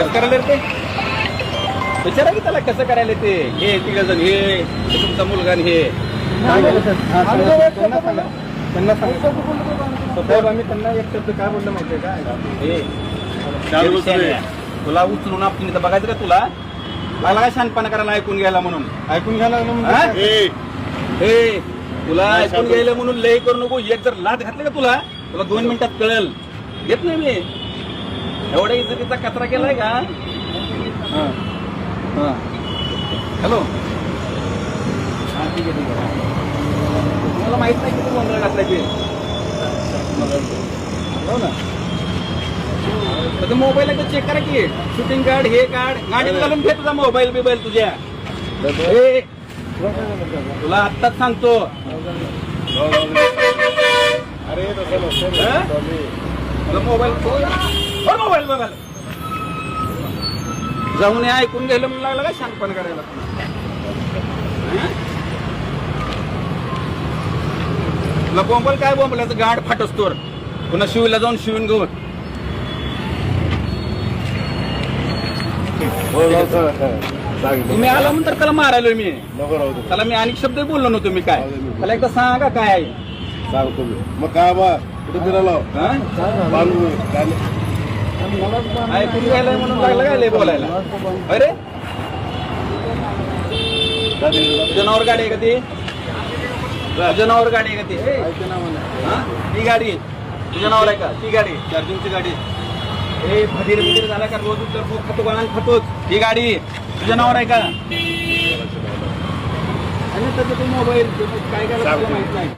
कसं करायला ते विचारा की त्याला कसं करायला ते हे तिघ जण हे तुमचा मुलगा आणि हे त्यांना साहेब आम्ही त्यांना एक शब्द काय बोललं माहितीये का तुला उचलून आपण इथं बघायचं का तुला लागला काय शानपणा करायला ऐकून घ्यायला म्हणून हे तुला ऐकून घ्यायला म्हणून लय करू नको एक जर लाट घातलं का तुला 2 मिनिटात कळेल घेत नाही मी एवढ्या इज्जतीचा कचरा केलाय का हॅलो हा ठीक आहे मला माहित नाही किती गोंधळ घातलाय ते हो ना मोबाईल एकदा चेक करा की शूटिंग कार्ड हे कार्ड गाडीत घालून घे तुझा मोबाईल बिबाईल तुझ्या तुला आत्ताच सांगतो अरे मोबाईल मोबाईल बघायला जाऊन ऐकून घ्यायला म्हणून लागला काय शांतपण करायला तुला बोंबल काय बोंबलाचं गाड फाटस्तोर पुन्हा शिवीला जाऊन शिवून घेऊन तुम्ही आला म्हणून त्याला मारायलोय मी त्याला मी अनेक शब्द बोललो नव्हतो मी काय त्याला एकदा सांगा काय आहे सांगतो मग काय बा कुठे फिरायला ऐकून घ्यायला म्हणून लागलं काय लय बोलायला अरे जनावर गाडी आहे का ती जनावर गाडी आहे का ती ती गाडी तुझ्या नावाला आहे का ती गाडी चार्जिंगची गाडी हे भदीर बिदीर झाला का रोज खातो गाणं खातोच ही गाडी तुझ्या नावावर आहे का आणि त्याचं मोबाईल काय करायचं माहित नाही